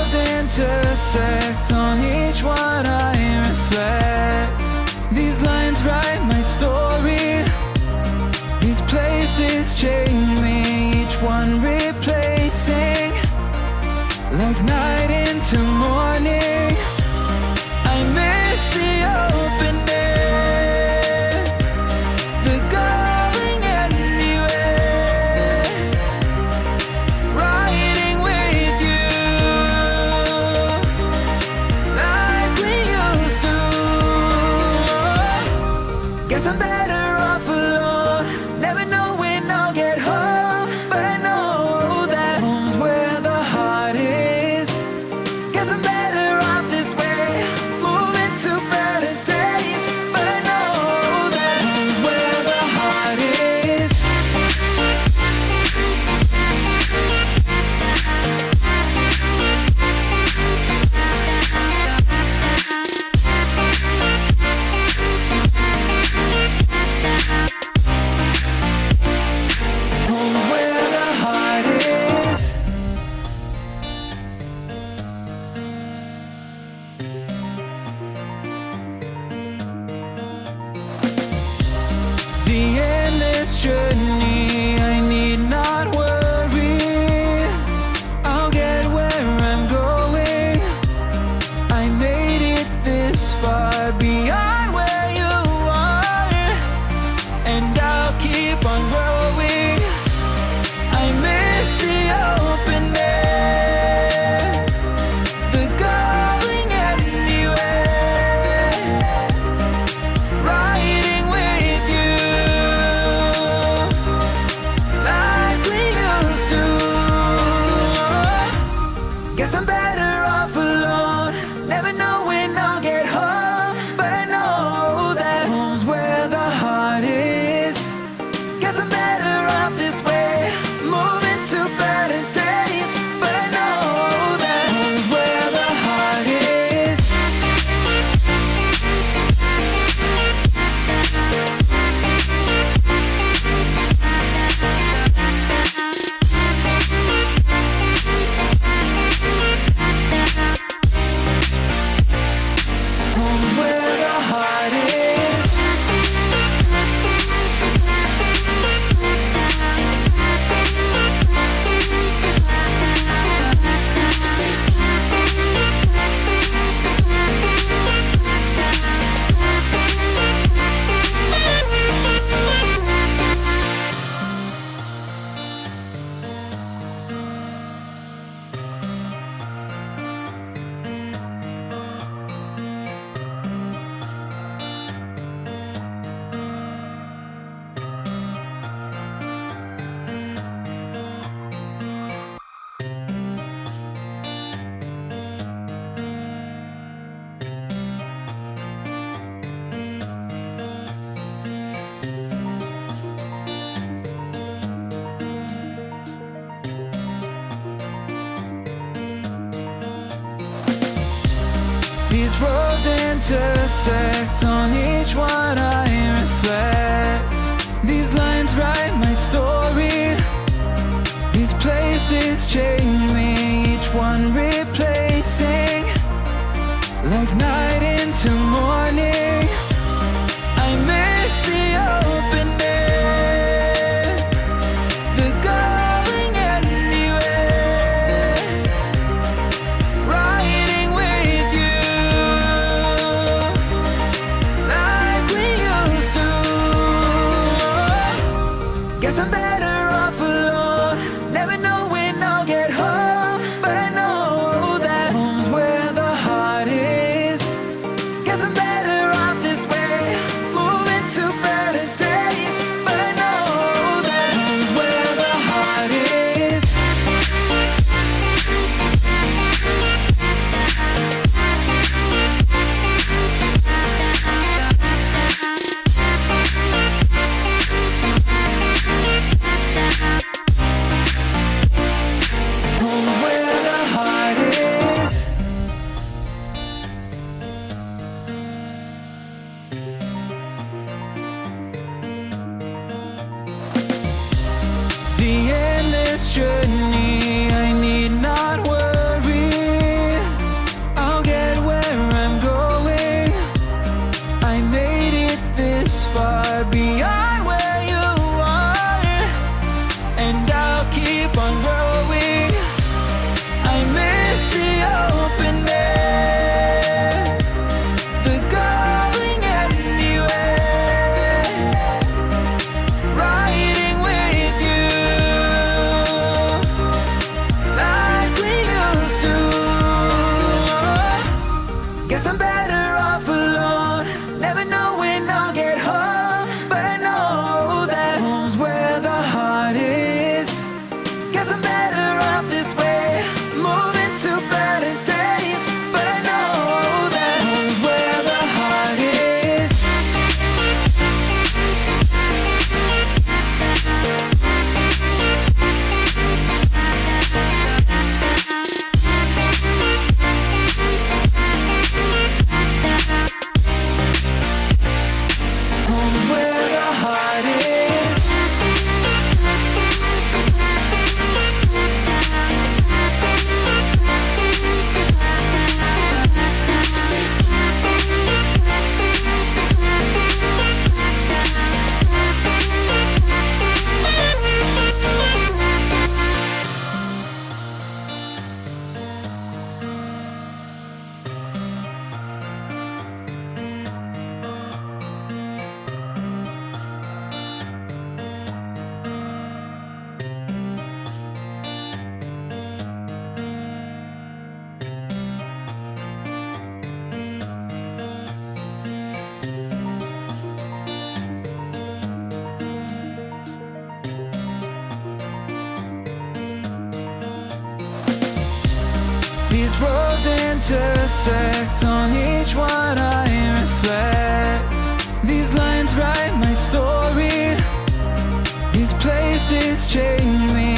roads intersect, on each one I reflect. These lines write my story, these places change me, each one replacing, like night into morning. I miss the open air, the going anywhere, riding with you like we used to. Guess I'm better off alone, never know when I'll get home, but I know that home's where the heart is. Guess I'm better off this way, moving to better days, but I know that home's where the heart is. Home's where the heart is. The endless journey, I need not worry, I'll get where I'm going. I made it this far, beyond where you are, and I'll keep on growing. I miss the open air, the going anywhere, riding with you like we used to. Guess I'm better off alone, never know when I'll get home, but I know that home's where the heart is. Guess I'm better off this way, moving to better days, but I know that home's where the heart is. Home's where the heart is. These roads intersect, on each one I reflect. These lines write my story, these places change me, each one replacing, like night into morning. I miss the open air, the going anywhere, riding with you like we used to. Guess I'm better off alone, never know when I'll get home, but I know These roads intersect, on each one I reflect. These lines write my story, these places change me.